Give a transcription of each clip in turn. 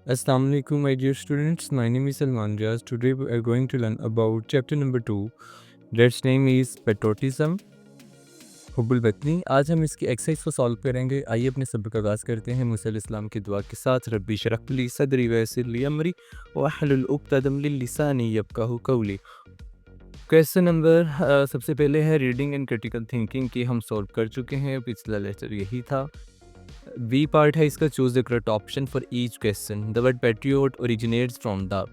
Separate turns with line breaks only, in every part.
Assalamu alaikum, my dear students. My name is Salman Riaz. Today we are going to learn about chapter number 2. That's name is patriotism. हुब्बुल वतनी। आज हम इसकी exercise को solve करेंगे। आइए अपने सबक का आगाज़ करते हैं मुसल इस्लाम की दुआ के साथ। रब्बी शरह ली सदरी वयस्सिर ली अमरी वहलुल उक़दतम मिन लिसानी यफ़क़हू क़ौली। क्वेश्चन नंबर सबसे पहले है रीडिंग एंड क्रिटिकल थिंकिंग की हम सॉल्व कर चुके हैं। पिछला लेक्चर यही था। बी पार्ट है इसका, choose the correct option for each question. The word patriot originates from the,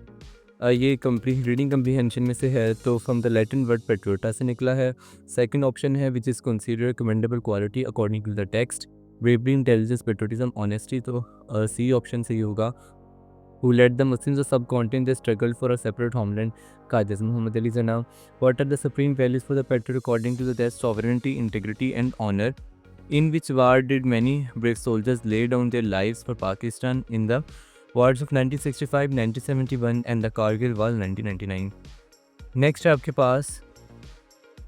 ये रीडिंग कम्प्रीहेंशन में से है, तो from the Latin word patriota से निकला है। सेकंड ऑप्शन है which is considered commendable quality according to the text. Bravery, intelligence, patriotism, honesty, तो सी ऑप्शन से ही होगा। Who led the Muslims of subcontinent they struggled for a separate homeland? Qaid Muhammad Ali Jinnah. What are the supreme values for the patriot according to the test? Sovereignty, integrity, and honor. In which war did many brave soldiers lay down their lives for Pakistan? In the wars of 1965, 1971, and the Kargil War 1999. Next है आपके पास,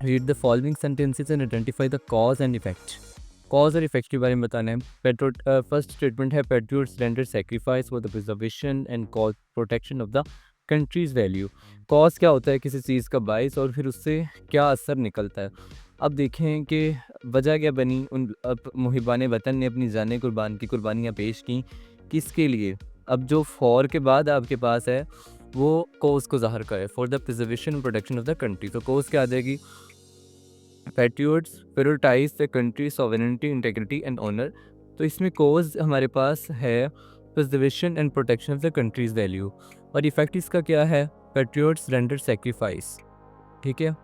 read the following sentences and identify the cause and effect. Cause और effect के बारे में बताना है। First statement है patriots render sacrifice for the preservation and cause protection of the countries value. Cause क्या होता है किसी चीज़ का बाइस, और फिर उससे क्या असर निकलता है। अब देखें कि वजह क्या बनी। उन मुहिबान वतन ने अपनी जान कुर्बानियाँ पेश की, किसके लिए। अब जो फॉर के बाद आपके पास है वो कॉज को ज़ाहिर करे, for the preservation and protection of the country. तो कॉज क्या आ जाएगी, patriots prioritise the country sovereignty, integrity and honour. तो इसमें कोज हमारे पास है preservation and protection of the country's value, और इफेक्ट इसका क्या है, पैट्रियोट्स रेंडर सेक्रीफाइस। ठीक है,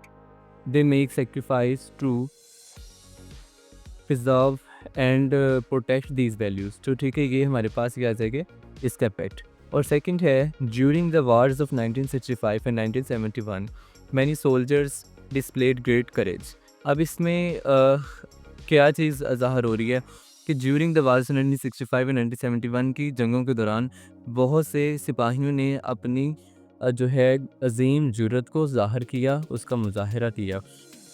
they make sacrifice to preserve and protect these values. तो ठीक है, ये हमारे पास ये आ जाएगा इसका इफेक्ट। और सेकंड है during the wars of 1965 and 1971 many soldiers displayed great courage. अब इसमें क्या चीज़ ज़ाहिर हो रही है कि ड्यूरिंग द वार्स 1965 एंड 1971 की जंगों के दौरान बहुत से सिपाहियों ने अपनी जो है अजीम जुर्रत को ज़ाहिर किया, उसका मुजाहरा किया।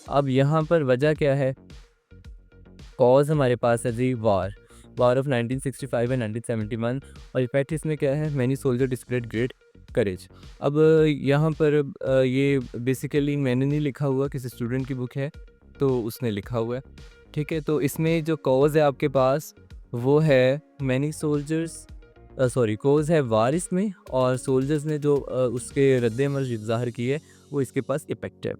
अब यहाँ पर वजह क्या है, कॉज हमारे पास है जी वार ऑफ 1965 एंड 1971, और इफेक्ट इसमें क्या है, many soldier displayed great courage. अब यहाँ पर ये बेसिकली मैंने नहीं लिखा हुआ, किसी स्टूडेंट की बुक है तो उसने लिखा हुआ है। ठीक है, तो इसमें जो कॉज है आपके पास वो है मैनी सोल्जर्स, सॉरी कॉज है वार इसमें, और सोल्जर्स ने जो उसके रद्द-ए-अमल ज़ाहिर की है वो इसके पास इफेक्ट है।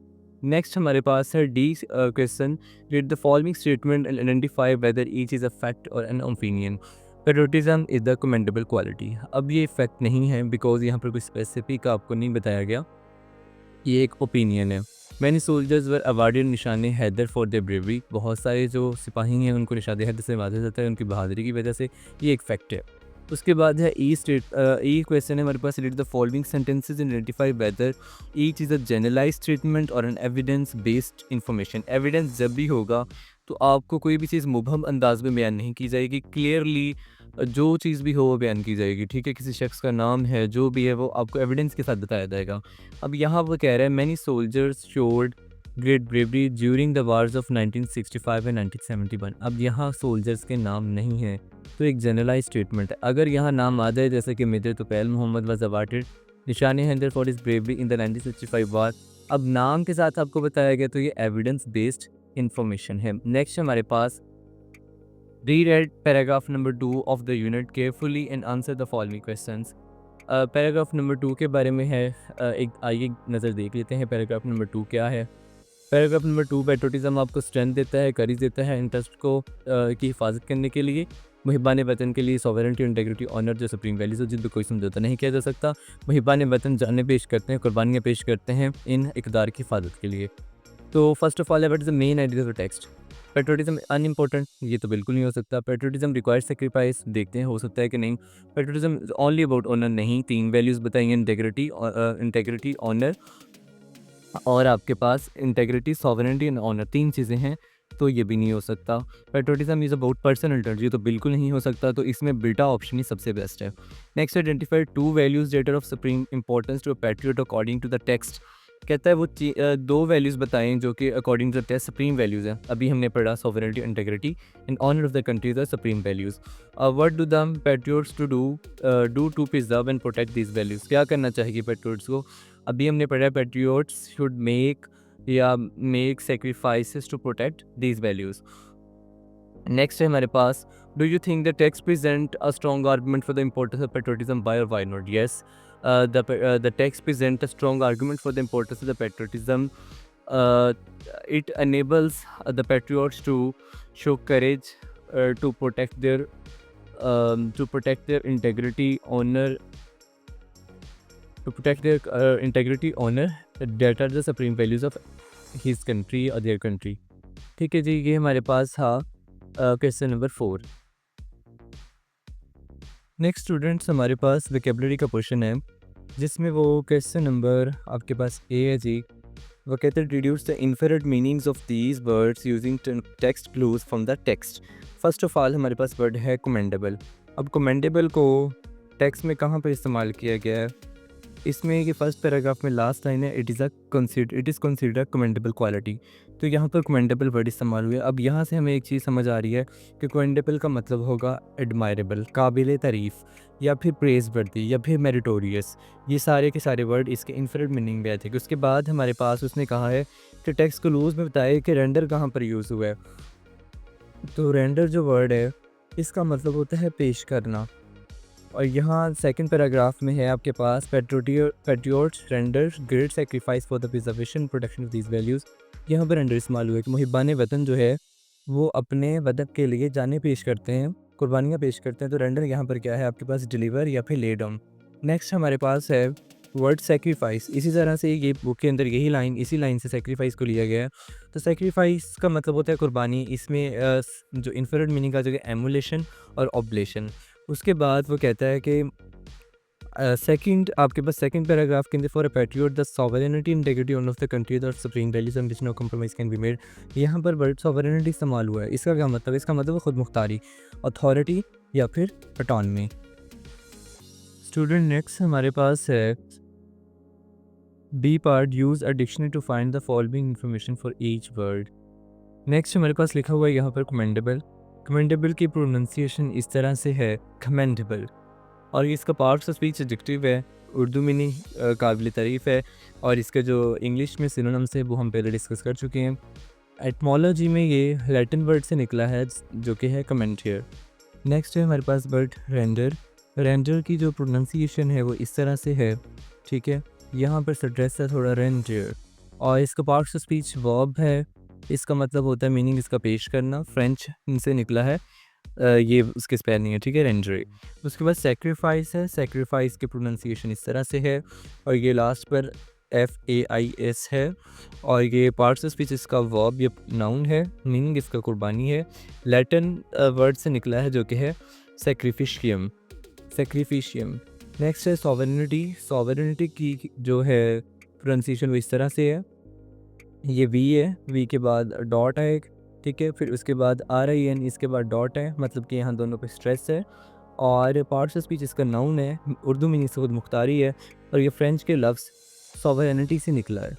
नेक्स्ट हमारे पास है D question, read the following statement and identify whether each is a fact और an opinion. Patriotism is the commendable quality. अब ये फैक्ट नहीं है बिकॉज यहाँ पर कोई स्पेसिफिक आपको नहीं बताया गया, ये एक ओपिनियन है। Many soldiers were awarded Nishan Haider for their bravery. बहुत सारे जो सिपाही हैं उनको निशान हैदर से नवाजा जाता है उनकी बहादुरी की वजह से, ये एक फैक्ट है। उसके बाद है ई क्वेश्चन है हमारे पास, read the following sentences and identify whether each is a generalised statement और an evidence based information. Evidence जब भी होगा तो आपको कोई भी चीज़ मुबहम अंदाज में बयान नहीं की जाएगी, क्लियरली जो चीज़ भी हो वो बयान की जाएगी। ठीक है, किसी शख्स का नाम है, जो भी है वो आपको एविडेंस के साथ बताया जाएगा। अब यहाँ वो कह रहा है many soldiers showed great bravery during the wars of 1965 and 1971। अब यहाँ सोल्जर्स के नाम नहीं है, तो एक जनरलाइज स्टेटमेंट है। अगर यहाँ नाम आ जाए जैसे कि major Tufail Mohammad was awarded Nishan Haider for his bravery in the 1965 war, अब नाम के साथ आपको बताया गया तो ये एविडेंस बेस्ड इंफॉर्मेशन है। नेक्स्ट हमारे पास read paragraph number 2 of the unit carefully and answer the following questions. Paragraph number 2 के बारे में है, एक आइए नज़र देख लेते हैं पैराग्राफ नंबर 2 क्या है। पैराग्राफ नंबर 2, पेट्रियोटिज्म आपको स्ट्रेंथ देता है, करेज देता है इंटरेस्ट को की हिफाजत करने के लिए, मुहिबान वतन के लिए सॉवरेनिटी, इंटेग्रिटी, ऑनर जो सुप्रीम वैल्यूज हो जिन पर कोई समझौता नहीं किया जा सकता। मुहिबान वतन जानें पेश करते हैं, कुर्बानियाँ पेश करते हैं इन इक़दार की हिफाजत के लिए। तो first of all what is the main idea of the text. Patriotism unimportant, ये तो बिल्कुल नहीं हो सकता। पेट्रियोटिज्म रिक्वायर्ड सेक्रीफाइस, देखते हैं हो सकता है कि नहीं। Patriotism is only about honour, नहीं। 3 वैल्यूज़ बताएंगे, इंटेग्रिटी, ऑनर, और आपके पास इंटेग्रिटी, सॉवरेनिटी एंड ऑनर, 3 चीज़ें हैं, तो ये भी नहीं हो सकता। Patriotism is about personal touch, ये तो बिल्कुल नहीं हो सकता, तो इसमें बीटा ऑप्शन ही सबसे बेस्ट है। Next, identify 2 values that are of supreme importance to a patriot according to the text. कहता है वो दो वैल्यूज़ बताएं जो कि according to the test supreme values हैं। अभी हमने पढ़ा sovereignty, integrity and honour of the country the supreme values. What do the patriots to do to preserve and protect these values? क्या करना चाहिए पैट्रियोट्स को? अभी हमने पढ़ा patriots should make sacrifices to protect these values. Next है हमारे पास, do you think the text present a strong argument for the importance of patriotism, why और why not? Yes, the text present a strong argument for the importance of the patriotism. It enables the patriots to show courage, to protect their integrity, honor, honor, that are the supreme values of his country or their country. ठीक है जी, ये हमारे पास था question number 4। Next students, हमारे पास vocabulary का portion है जिसमें वो क्वेश्चन नंबर आपके पास ए है जी। वो कहते हैं reduce the inferred meanings of these words using text clues from the text. First of all हमारे पास वर्ड है कमेंडेबल। अब कमेंडेबल को टेक्स्ट में कहाँ पर इस्तेमाल किया गया है? इसमें ये फर्स्ट पैराग्राफ में लास्ट लाइन है, it is consider commendable quality. तो यहाँ पर कमेंडेबल वर्ड इस्तेमाल हुए। अब यहाँ से हमें एक चीज़ समझ आ रही है कि कमेंडेबल का मतलब होगा एडमायरेबल, काबिल तारीफ़, या फिर प्रेज वर्दी, या फिर मेरिटोरियस। ये सारे के सारे वर्ड इसके इन्फिनिट मीनिंग में आए थे। उसके बाद हमारे पास उसने कहा है कि टेक्स्ट क्लूज में बताया कि रेंडर कहाँ पर यूज़ हुआ है। तो रेंडर जो वर्ड है इसका मतलब होता है पेश करना। और यहाँ सेकंड पैराग्राफ में है आपके पास patriots render great sacrifice for the preservation protection of these values. यहाँ पर रेंडर इस्तेमाल हुआ है कि मुहिबान वतन जो है वो अपने वतन के लिए जाने पेश करते हैं, कुर्बानियाँ पेश करते हैं। तो रेंडर यहाँ पर क्या है आपके पास? डिलीवर या फिर ले डाउन। नेक्स्ट हमारे पास है वर्ड सेक्रीफाइस। इसी तरह से ये बुक के अंदर इसी लाइन से सेक्रीफाइस को लिया गया है। तो सेक्रीफाइस का मतलब होता है कुर्बानी। इसमें जो इन्फिनिट मीनिंग का जो एमुलेशन और ऑब्लेशन। उसके बाद वो कहता है कि आपके पास सेकंड पैराग्राफ के अंदर for a patriot the sovereignty integrity of the country the supreme values and which no compromise can be made. यहाँ पर वर्ड सॉवरेनिटी इस्तेमाल हुआ है। इसका क्या मतलब है? इसका मतलब खुद मुख्तारी, अथॉरिटी या फिर ऑटोनमी। स्टूडेंट नेक्स्ट हमारे पास है B part, use a dictionary to find the following information for each word. Next हमारे पास लिखा हुआ है यहाँ पर कमेंडेबल। कमेंडेबल की प्रोनाउंसिएशन इस तरह से है कमेंडेबल, और इसका पार्ट्स ऑफ स्पीच एडजेक्टिव है, उर्दू में नहीं काबिल तारीफ़ है, और इसका जो इंग्लिश में सिनोनिम्स है वो हम पहले डिस्कस कर चुके हैं। एटमोलॉजी में ये लैटिन वर्ड से निकला है जो कि है कमेंटियर। नेक्स्ट है हमारे पास वर्ड रेंडर। रेंडर की जो प्रोनाउंसिएशन है वो इस तरह से है, ठीक है। यहाँ पर स्ट्रेस है थोड़ा रेंडर, और इसका पार्ट्स ऑफ स्पीच वर्ब है। इसका मतलब होता है मीनिंग इसका पेश करना, फ्रेंच से निकला है, ये उसके स्पेलिंग है, ठीक है, रेंडरे। उसके बाद सेक्रीफाइस है। सेक्रीफाइस की प्रोनाउंसिएशन इस तरह से है, और ये लास्ट पर FAIS है, और ये पार्ट्स ऑफ स्पीच इसका वर्ब या नाउन है, मीनिंग इसका कुर्बानी है। लैटिन वर्ड से निकला है जो कि है सेक्रीफिशियम। नेक्स्ट है सॉवरेनिटी। सॉवरेनिटी की जो है प्रोनाउंसिएशन वो इस तरह से है, ये वी है, वी के बाद डॉट है एक, ठीक है, फिर उसके बाद RIN, इसके बाद डॉट है, मतलब कि यहाँ दोनों पे स्ट्रेस है। और पार्ट्स ऑफ स्पीच इसका नाउन है, उर्दू में इसका खुद मुख्तारी है, और ये फ्रेंच के लफ्ज़ सॉवरेनिटी से निकला है।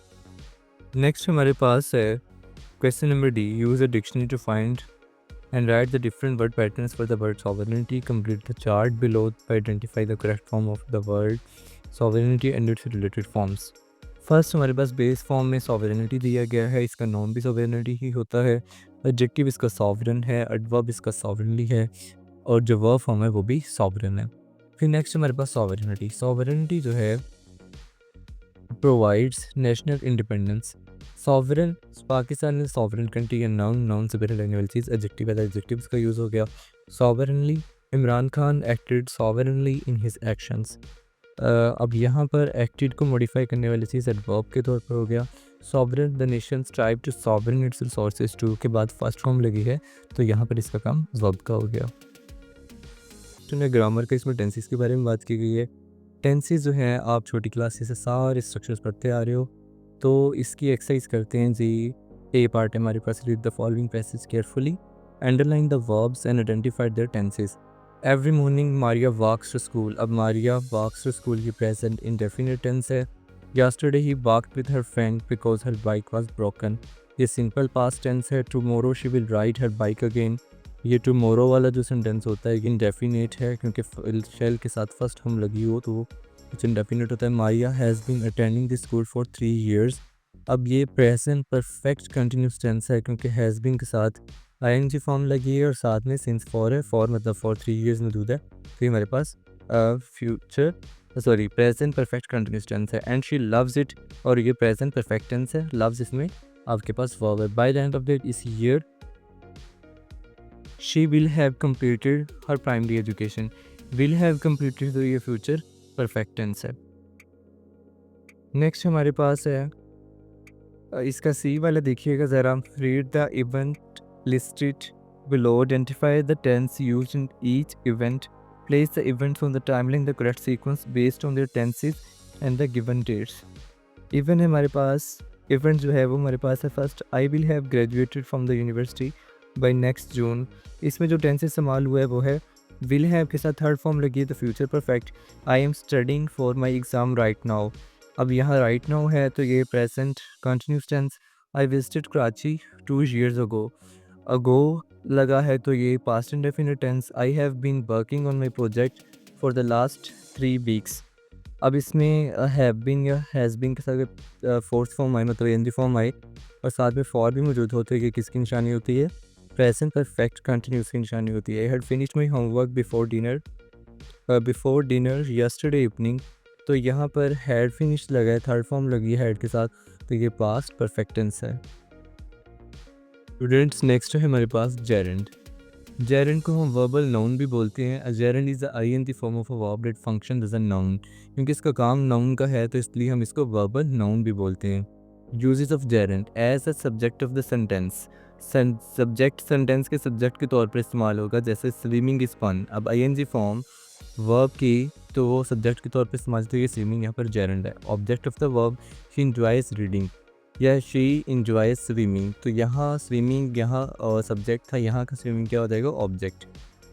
नेक्स्ट हमारे पास है question number D, use a dictionary to find and write the different word patterns for the word sovereignty. Complete the chart below by identify the correct form of the word sovereignty and its related forms. First हमारे पास base form में sovereignty दिया गया है, इसका non भी sovereignty ही होता है। Adjective इसका सॉवरन है, एडवर्ब इसका सॉवरनली है, और जो वर्ब फॉर्म है वो भी सॉवरन है। फिर नेक्स्ट हमारे पास सॉवरेनिटी। सॉवरेनिटी जो है provides national independence. Sovereign, Pakistan में सॉवरन कंट्री या नाउन से पहले लगने वाली चीज़ एडजेक्टिव है, एडजेक्टिव का यूज़ हो गया। Sovereignly, Imran Khan acted sovereignly in his actions. अब यहाँ पर एक्टेड को मॉडिफाई करने वाली चीज़ एडवर्ब के तौर पर हो गया। Sovereign, the nation strive to sovereign its resources to के बाद फर्स्ट फॉर्म लगी है, तो यहाँ पर इसका काम वर्ब का हो गया। तो ग्रामर का इसमें टेंसेस के बारे में बात की गई है। टेंसेस जो हैं आप छोटी क्लासेस से सारे स्ट्रक्चर्स पढ़ते आ रहे हो, तो इसकी एक्सरसाइज करते हैं जी। ए पार्ट है हमारे पास, read the following passage carefully, underline the verbs and identify their tenses. Every morning Maria walks to school. अब मारिया वॉक्स टू स्कूल की प्रेजेंट इंडेफिनिट टेंस है, Yesterday he walked with her friend because her bike was broken. ये simple past tense है. Tomorrow she will ride her bike again. ये tomorrow वाला जो sentence होता है इंडेफिनेट है क्योंकि शेल के साथ फर्स्ट हम लगी हो तो कुछ इंडेफिनेट होता है. Maria has been attending this school for 3 years. अब ये प्रेजेंट परफेक्ट कंटिन्यूस टेंस है क्योंकि हैज़ बीन के साथ आईएनजी फॉर्म लगी है और साथ में सिंस फॉर है. फॉर मतलब फॉर 3 years मौजूद है. तो हमारे पास future sorry present perfect continuous tense है. एंड शी लव्स इट और ये प्रेजेंट परफेक्ट टेंस है. लव्स इसमें आपके पास वर्ब है. By the end of this year she will have completed her primary education. Will have completed तो ये फ्यूचर परफेक्ट टेंस है. नेक्स्ट हमारे पास है इसका सी वाला देखिएगा ज़रा. Read the event listed below. Identify the tense used in each event. Place the events on the timeline in the correct sequence based on their tenses and the given dates. Even है हमारे पास event जो है वो हमारे पास है. First I will have graduated from the university by next June. इसमें जो टेंस इस्तेमाल हुआ है वो है विल हैव के साथ थर्ड फॉर्म लगी है तो future perfect. I am studying for my exam right now. अब यहाँ राइट नाउ है तो ये present continuous tense. I visited Karachi 2 years ago. Ago लगा है तो ये past indefinite tense. I have been working on my project for the last 3 weeks. अब इसमें हैव बीन या हैज़ बीन के साथ फोर्थ फॉर्म आई मतलब एन फॉर्म आई और साथ में फॉर भी मौजूद होते हैं कि किसकी निशानी होती है प्रेजेंट परफेक्ट कंटिन्यूस की निशानी होती है. I had finished my homework before dinner yesterday evening. तो यहाँ पर हैड फिनिश लगा है थर्ड फॉर्म लगी है हैड के साथ तो ये पास्ट परफेक्ट टेंस है. स्टूडेंट्स नेक्स्ट है हमारे पास जेरेंड. जेरेंड को हम वर्बल नाउन भी बोलते हैं. Gerund is the ING form of a verb that function as a noun. क्योंकि इसका काम नाउन का है तो इसलिए हम इसको वर्बल नाउन भी बोलते हैं. Uses of gerund as a subject of the sentence. Subject sentence के सब्जेक्ट के तौर पर इस्तेमाल होगा. जैसे स्विमिंग इज़ फन. अब आईएनजी फॉर्म वर्ब की तो वो सब्जेक्ट के तौर पर इस्तेमाल होती है. स्विमिंग यहाँ पर जेरेंड है. Object of the verb she enjoys reading या शी इंजॉय स्विमिंग. तो यहाँ स्विमिंग यहाँ सब्जेक्ट था. यहाँ का स्विमिंग क्या हो जाएगा ऑब्जेक्ट.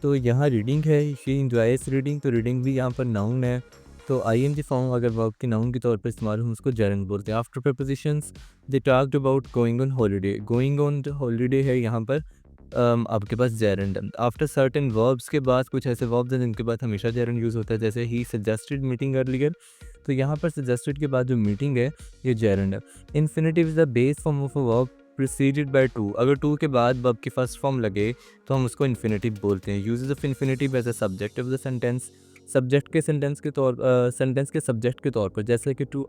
तो यहाँ रीडिंग है शी इंजॉयज रीडिंग तो रीडिंग भी यहाँ पर नाउन है. तो आईएनजी फॉर्म अगर वर्ब के नाउन के तौर पर इस्तेमाल हो उसको जेरेंड बोलते हैं. After propositions they talked about going on holiday. Going on holiday है यहाँ पर आपके पास जेरेंड. आफ्टर सर्टेन वर्ब्स के बाद कुछ ऐसे वर्ब्स हैं जिनके बाद हमेशा जेरेंड यूज़ होता है. जैसे ही सजेस्टेड मीटिंग अर्लियर तो यहाँ पर सजेस्टेड के बाद जो मीटिंग है ये जेरेंड है. Infinitive is the base form of a verb preceded by two. अगर टू के बाद वर्ब की फर्स्ट फॉर्म लगे तो हम उसको इन्फिनेटिव बोलते हैं. Uses of infinitive as a subject of the sentence. Subject के सेंटेंस के तौर सेंटेंस के सब्जेक्ट के तौर पर जैसे कि टू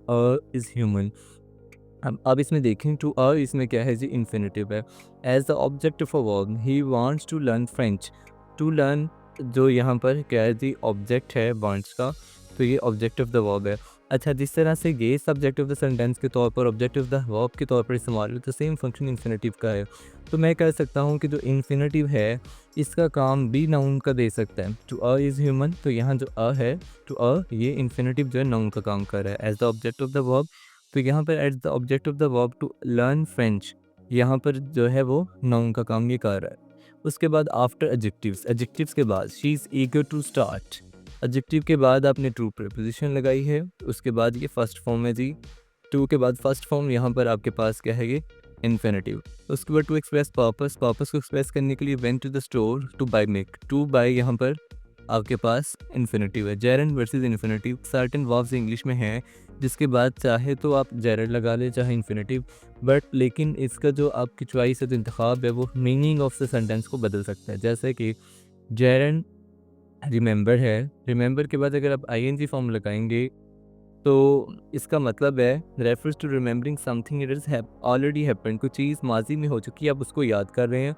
इज़ ह्यूमन. अब इसमें देखें टू इसमें क्या है जी इन्फिनेटिव है. As the object of a verb he wants to learn French. To learn जो यहाँ पर क्या है जी ऑब्जेक्ट है वांट्स का तो ये ऑब्जेक्ट ऑफ द वर्ब है. अच्छा जिस तरह से ये सब्जेक्ट ऑफ द सेंटेंस के तौर पर ऑब्जेक्ट ऑफ द वर्ब के तौर पर इस्तेमाल हो तो सेम फंक्शन इन्फिनेटिव का है. तो मैं कह सकता हूँ कि जो इन्फिनेटिव है इसका काम भी नाउन का दे सकता है. टू इज़ ह्यूमन तो यहाँ जो है टू ये इन्फिनेटिव जो है नाउन का काम कर रहा है as the object of the verb. तो यहाँ पर as the object of the verb to learn French यहाँ पर जो है वो नाउन का काम ये कर रहा है. उसके बाद आफ्टर एडजेक्टिव्स. एडजेक्टिव्स के बाद she is eager to start. Adjective के बाद आपने ट्रू प्रीपोजिशन लगाई है. उसके बाद ये फर्स्ट फॉर्म है जी. टू के बाद फर्स्ट फॉर्म यहाँ पर आपके पास क्या है ये इन्फिनेटिव. उसके बाद टू एक्सप्रेस पर्पस. पर्पस को एक्सप्रेस करने के लिए went to the store to buy milk. To buy यहाँ पर आपके पास इन्फिनेटिव है. Gerund versus infinitive. Certain verbs English में हैं जिसके बाद चाहे तो आप जेरेंड लगा लें चाहे इन्फिनेटिव बट लेकिन इसका जो आपकी चॉइस है तो इंतखाब है वो मीनिंग ऑफ द सेंटेंस को बदल सकता है. जैसे कि जेरेंड रिमेंबर है. रिमेंबर के बाद अगर आप आईएनजी फॉर्म लगाएंगे तो इसका मतलब है refers to remembering something it is already happened. कोई चीज़ माजी में हो चुकी है आप उसको याद कर रहे हैं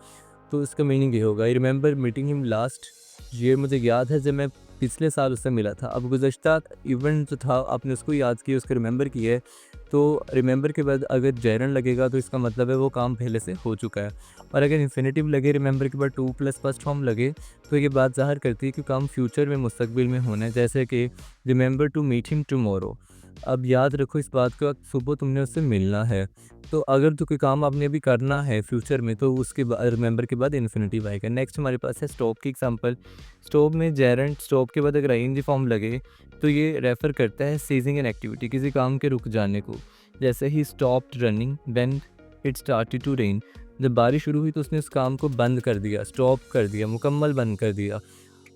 तो इसका मीनिंग ये होगा. I remember meeting him last year. मुझे याद है जब मैं पिछले साल उससे मिला था. अब गुज़श्ता इवेंट जो था आपने उसको याद किया उसको रिमेंबर किया है तो रिमेंबर के बाद अगर जेरेंड लगेगा तो इसका मतलब है वो काम पहले से हो चुका है. और अगर इन्फिनेटिव लगे रिमेंबर के बाद टू प्लस फर्स्ट फॉर्म लगे तो ये बात ज़ाहिर करती है कि काम फ्यूचर में मुस्तकबिल में होना है. जैसे कि remember to meet him tomorrow. अब याद रखो इस बात को, सुबह तुमने उससे मिलना है, तो अगर तो कोई काम आपने अभी करना है फ्यूचर में तो उसके बाद रिमेंबर के बाद इन्फिनिटिव आएगा। नेक्स्ट हमारे पास है स्टॉप की एग्जांपल। स्टॉप में जेरेंट स्टॉप के बाद अगर आईएनजी फॉर्म लगे तो ये रेफर करता है सीजिंग एन एक्टिविटी, किसी काम के रुक जाने को। जैसे ही stopped running when it started to rain, जब बारिश शुरू हुई तो उसने उस काम को बंद कर दिया, स्टॉप कर दिया, मुकम्मल बंद कर दिया।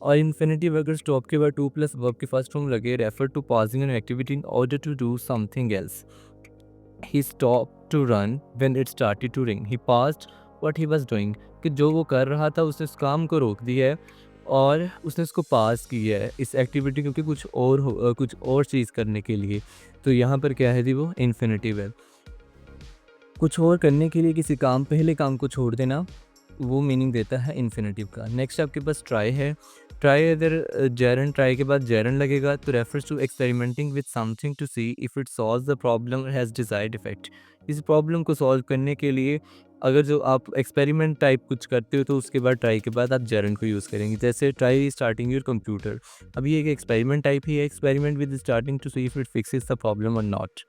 और इन्फिनिटिव अगर स्टॉप के बाद टू प्लस वर्ब के फर्स्ट फॉर्म लगे, refer to pausing an activity in order to do something else. He stop to run when it started to rain, he passed what he was doing, कि जो वो कर रहा था उसने उस काम को रोक दिया है और उसने उसको पास किया है इस एक्टिविटी क्योंकि कुछ और चीज़ करने के लिए। तो यहाँ पर क्या है जी, वो इन्फिनिटिव है। कुछ और करने के लिए किसी काम, पहले काम को छोड़ देना, वो मीनिंग देता है इन्फिनिटिव का। नेक्स्ट आपके पास ट्राई है। ट्राई अगर जेरन, ट्राई के बाद जेरन लगेगा तो refers to experimenting with something to see if it solve the problem has desired effect. इस प्रॉब्लम को सॉल्व करने के लिए अगर जो आप एक्सपेरिमेंट टाइप कुछ करते हो तो उसके बाद ट्राई के बाद आप जेरन को यूज़ करेंगे। जैसे ट्राई स्टार्टिंग योर कंप्यूटर, अब ये एक एक्सपेरिमेंट टाइप ही है, experiment with starting to see if it fixes the problem और नॉट।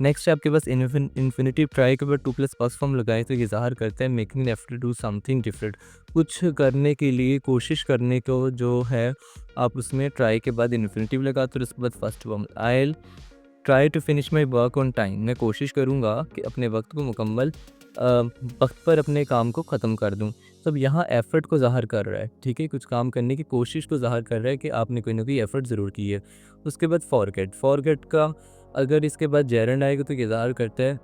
नेक्स्ट है आपके पास इन्फिनिटिव। ट्राई के बाद टू प्लस फर्स्ट फॉर्म लगाएं तो ये ज़ाहिर करता है making an effort to do something different, कुछ करने के लिए कोशिश करने को जो है आप उसमें ट्राई के बाद इन्फिनिटिव लगाते हो। उसके बाद first form I try to finish my work on time, मैं कोशिश करूँगा कि अपने वक्त को मुकम्मल वक्त पर अपने काम को ख़त्म कर दूँ। तो अब यहाँ एफ़र्ट को ज़ाहिर कर रहा है, ठीक है, कुछ काम करने की कोशिश को ज़ाहिर कर रहा है कि आपने कोई ना कोई एफ़र्ट ज़रूर की है। उसके बाद फॉरगेट, फॉरगेट का अगर इसके बाद जेरंड आएगा तो ये ज़ाहिर करता है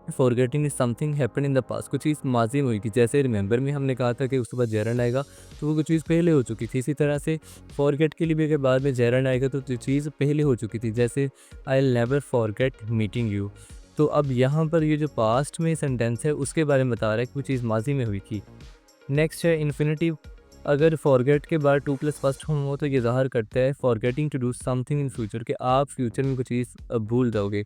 forgetting is something happen in the past, कुछ चीज़ माजी में हुई थी। जैसे रिमेंबर में हमने कहा था कि उसके बाद जेरंड आएगा तो वो कुछ चीज़ पहले हो चुकी थी। इसी तरह से फॉरगेट के लिए भी अगर बाद में जेरंड आएगा तो चीज़ पहले हो चुकी थी। जैसे I will never forget meeting you. तो अब यहाँ पर ये जो पास्ट में सेंटेंस है उसके बारे में बता रहा है कि वो चीज़ माजी में हुई थी। नेक्स्ट है इन्फिनिटिव। अगर फॉरगेट के बाद टू प्लस फर्स्ट फॉर्म हो तो ये ज़ाहिर करता है forgetting to do something in future, कि आप फ्यूचर में कुछ चीज़ भूल जाओगे।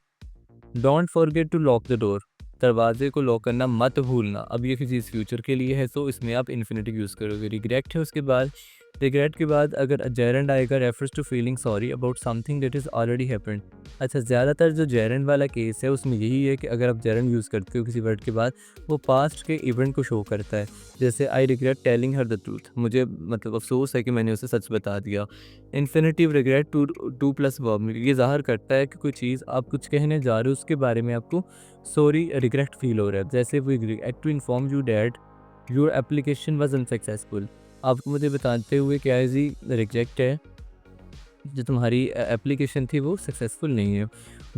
Don't forget to lock the door, दरवाजे को लॉक करना मत भूलना। अब ये किसी फ्यूचर के लिए है तो इसमें आप इन्फिनिटिव यूज़ करोगे। रिग्रेट है उसके बाद, रिग्रेट के बाद अगर जेरेंड आएगा refers to feeling sorry about something that is already happened. अच्छा, ज़्यादातर जो जेरेंड वाला केस है उसमें यही है कि अगर आप जेरेंड यूज़ करते हो किसी वर्ड के बाद, वो पास्ट के इवेंट को शो करता है। जैसे I regret telling her the truth, मुझे मतलब अफसोस है कि मैंने उसे सच बता दिया। Infinitive regret to plus verb, ये ज़ाहिर करता है कि कोई चीज़ आप कुछ कहने जा रहे हो उसके बारे में आपको सॉरी रिग्रेट फील हो रहा है। जैसे we regret to inform you that your application was unsuccessful, आपको मुझे बताते हुए क्या है जी, रिजेक्ट है, जो तुम्हारी एप्लीकेशन थी वो सक्सेसफुल नहीं है।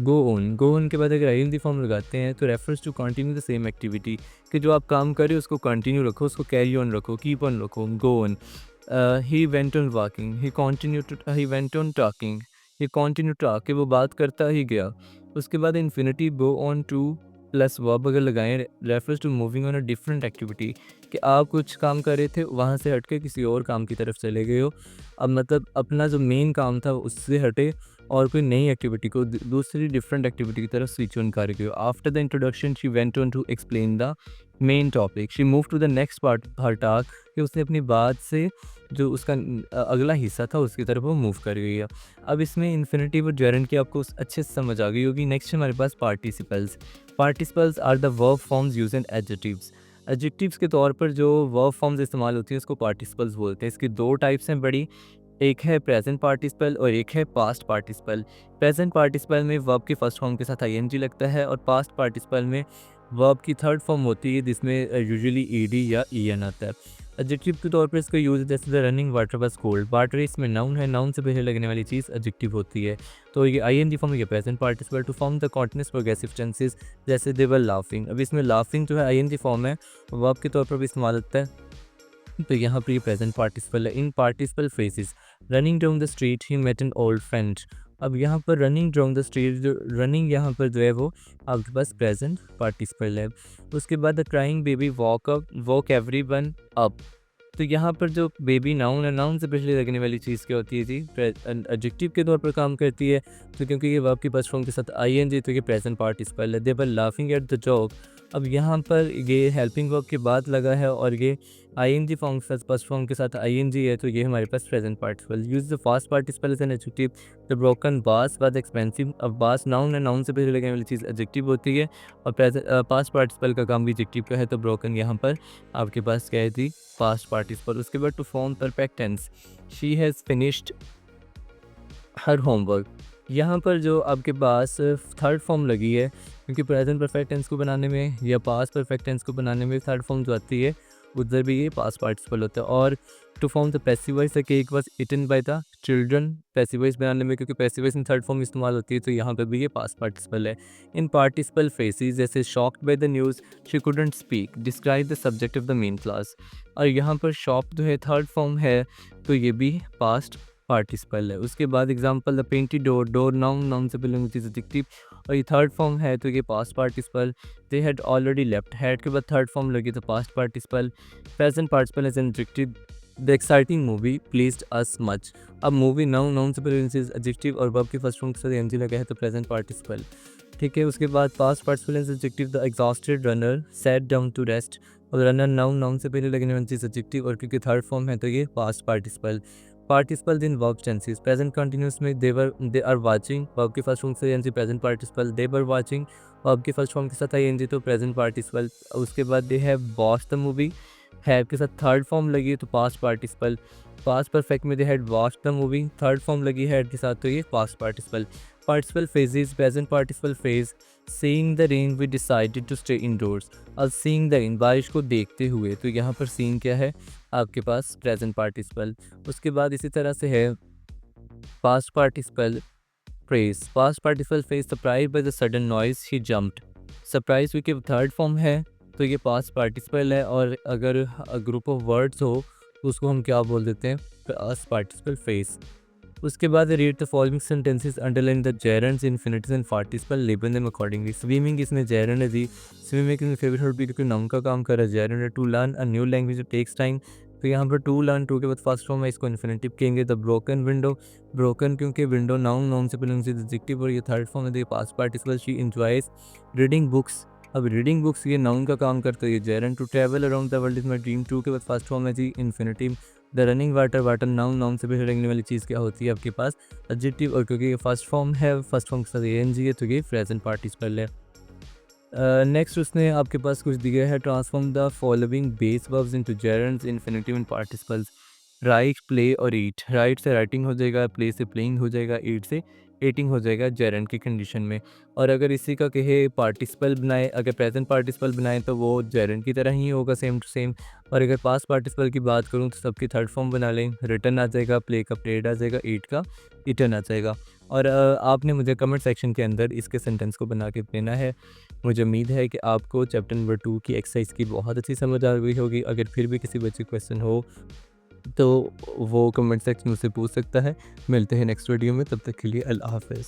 गो ऑन के बाद अगर आई इन दी फॉर्म लगाते हैं तो refers to continue the same activity, कि जो आप काम कर रहे हो उसको कंटिन्यू रखो, उसको कैरी ऑन रखो, कीप ऑन रखो। Go on. He went on walking, he went on talking, he continue talk, कि वो बात करता ही गया। उसके बाद infinity go on to plus verb अगर लगाएं refers to moving on a different activity, कि आप कुछ काम कर रहे थे वहाँ से हट के किसी और काम की तरफ चले गए हो। अब मतलब अपना जो मेन काम था उससे हटे और कोई नई एक्टिविटी को दूसरी डिफरेंट एक्टिविटी की तरफ स्विच ऑन कर गए हो। After the introduction she went on to explain the main topic, she move to the next part her task, कि उसने अपनी बात से जो उसका अगला हिस्सा था उसकी तरफ वो मूव कर गई है। अब इसमें इन्फिनिटिव और जेरेंड की आपको अच्छे से समझ आ गई होगी। नेक्स्ट हमारे पास participles. Participles are the verb forms use in adjectives. Adjectives के तौर पर जो वर्ब फॉर्म्स इस्तेमाल होती हैं उसको पार्टिसिपल्स बोलते हैं। इसकी दो टाइप्स हैं बड़ी, एक है प्रेजेंट पार्टिसिपल और एक है पास्ट पार्टिसिपल। प्रेजेंट पार्टिसिपल में वर्ब के फर्स्ट फॉर्म के साथ आईएनजी लगता है और पास्ट पार्टिसिपल में वर्ब की थर्ड फॉर्म होती है जिसमें यूजुअली ईडी या ईएन आता है। एडजेक्टिव के तौर पर इसका यूज जैसे the running water was cold, water इसमें नाउन है, नाउन से पहले लगने वाली चीज़ एडजेक्टिव होती है। तो ये आईएनजी फॉर्म, ये present participle. To form the continuous progressive tenses, जैसे दे वर लाफिंग, अब इसमें लाफिंग जो है आईएनजी फॉर्म है, वर्ब के तौर पर भी इस्तेमाल होता है, तो यहाँ पर ये प्रेजेंट पार्टिसिपल है। In participle phrases, running down the street he met an old friend. अब यहाँ पर रनिंग डाउन द स्ट्रीट, जो रनिंग यहाँ पर जो है वो आपके पास प्रेजेंट पार्टिसिपल है। उसके बाद the crying baby walk every one up, तो यहाँ पर जो बेबी नाउन है, नाउन से पिछले लगने वाली चीज़ क्या होती है जी, एडजेक्टिव के तौर पर काम करती है। तो क्योंकि ये वर्ब की फर्स्ट फॉर्म के साथ आईएनजी, तो ये प्रेजेंट पार्टिसिपल है। They were laughing at the joke अब यहाँ पर ये हेल्पिंग वर्ब के बाद लगा है और ये आईएनजी फॉर्म के साथ फर्स्ट फॉर्म के साथ आईएनजी है, तो ये हमारे पास present participle. Use the past participle as an adjective. The broken vase was expensive. अब बास नाउन है, नाउन से पहले लगने वाली चीज़ एडजेक्टिव होती है और पास्ट पार्टिसिपल का काम भी एडजेक्टिव का है, तो ब्रोकन यहाँ पर आपके पास क्या है थी, पास्ट पार्टिसिपल। उसके बाद to form perfect tense, she has finished her homework. यहाँ पर जो आपके पास थर्ड फॉर्म लगी है, क्योंकि प्रेजेंट परफेक्ट टेंस को बनाने में या पास्ट परफेक्ट टेंस को बनाने में थर्ड फॉर्म जो आती है उधर भी ये पास्ट पार्टिसिपल होता है। और to form the passive voice, the cake was eaten by the children. Passive voice बनाने में क्योंकि पैसिव वॉइस में थर्ड फॉर्म इस्तेमाल होती है, तो यहाँ पर भी ये पास्ट पार्टिसिपल है। इन पार्टिसिपल फेसिस, जैसे shocked by the news, she couldn't speak, describe the subject of the main class. और यहाँ पर शॉप जो है थर्ड फॉर्म है, तो ये भी पास्ट पार्टिसिपल है। उसके बाद example, the painted door, door noun, noun से पहले चीज़ एडजेक्टिव और ये थर्ड फॉर्म है, तो ये past participle. They had already left, had के बाद थर्ड फॉर्म लगी तो past participle. Present participle as an adjective. The exciting movie pleased us much. अब मूवी नाउन, नाउन से पहले चीज़ एडजेक्टिव और वर्ब के फर्स्ट फॉर्म के साथ एनजी लगा है, तो प्रेजेंट पार्टिसिपल। ठीक है, उसके बाद past participle as adjective. The exhausted runner sat down to rest. और रनर नाउन, नाउन से पहले लगने वाली चीज़ एडजेक्टिव और क्योंकि थर्ड फॉर्म है तो ये past participle. Participle in verb tenses, present continuous में दे आर वाचिंग, वर्ब के फर्स्ट फॉर्म से NG present participle. They were watching, verb के फर्स्ट फॉर्म के साथ आई एनजी, तो प्रेजेंट पार्टिसिपल। उसके बाद they have watched the movie, have के साथ थर्ड फॉर्म लगी तो पास्ट पार्टिसिपल। पास्ट परफेक्ट में they had watched the movie, third form लगी हैड के साथ, तो ये past participle. Participle phrases, present participle phrase. Seeing the rain we decided to stay indoors. अब सीइंग द रेन, बारिश को देखते हुए, तो यहाँ पर सीइंग क्या है आपके पास, प्रेजेंट पार्टिसिपल। उसके बाद इसी तरह से है past participle phrase. Past participle phrase, surprise by the sudden noise he jumped. Surprise क्योंकि थर्ड फॉर्म है तो ये पास्ट पार्टिसिपल है, और अगर ग्रुप ऑफ वर्ड्स हो तो उसको हम क्या बोल देते हैं, पास्ट पार्टिसिपल फ्रेज। उसके बाद read the following sentences, underline the gerunds, infinitives and participle, label them accordingly. Swimming, इसमें जेरंड है जी, स्विमिंग इसमें फेवरेट वर्ब क्योंकि नाउन का काम कर रहा है, जेरंड है। To learn a new language takes time, तो यहाँ पर टू लर्न, टू के बाद फर्स्ट फॉर्म है, इसको इन्फिनिटिव कहेंगे। द ब्रोकन विंडो, ब्रोकन क्योंकि विंडो नाउन, नाउन से पहले एडजेक्टिव और ये थर्ड फॉर्म है, तो ये past participle. She enjoys reading books, अब रीडिंग बुक्स ये नाउन का काम करता है, ये gerund. To travel around the world is my dream, to के बाद फर्स्ट फॉर्म है जी infinitive. The running water, water noun, noun से पहले लगने वाली चीज़ क्या होती है आपके पास, एडजेक्टिव, और क्योंकि ये फर्स्ट फॉर्म है, फर्स्ट फॉर्म के साथ एनजी है, तो ये प्रेजेंट पार्टिसिपल है। नेक्स्ट उसने आपके पास कुछ दिया है, transform the following base verbs into gerunds, infinitive and participles. Write, play और ईट। राइट से राइटिंग हो जाएगा, प्ले से प्लेइंग हो जाएगा, ईट से ईटिंग हो जाएगा जेरंड की कंडीशन में। और अगर इसी का कहे पार्टिसिपल बनाए, अगर प्रेजेंट पार्टिसिपल बनाए तो वो जेरंड की तरह ही होगा, सेम टू सेम। और अगर पास्ट पार्टिसिपल की बात करूँ तो सबकी थर्ड फॉर्म बना लें, रिटर्न आ जाएगा, प्ले का प्लेड आ जाएगा, ईट का ईटन आ जाएगा। और आपने मुझे कमेंट सेक्शन के अंदर इसके सेंटेंस को बना के देना है। मुझे उम्मीद है कि आपको चैप्टर नंबर 2 की एक्सरसाइज की बहुत अच्छी समझ आ गई होगी। अगर फिर भी किसी बच्चे क्वेश्चन हो तो वो कमेंट सेक्शन में से पूछ सकता है। मिलते हैं नेक्स्ट वीडियो में, तब तक के लिए अल्लाह हाफ़िज़।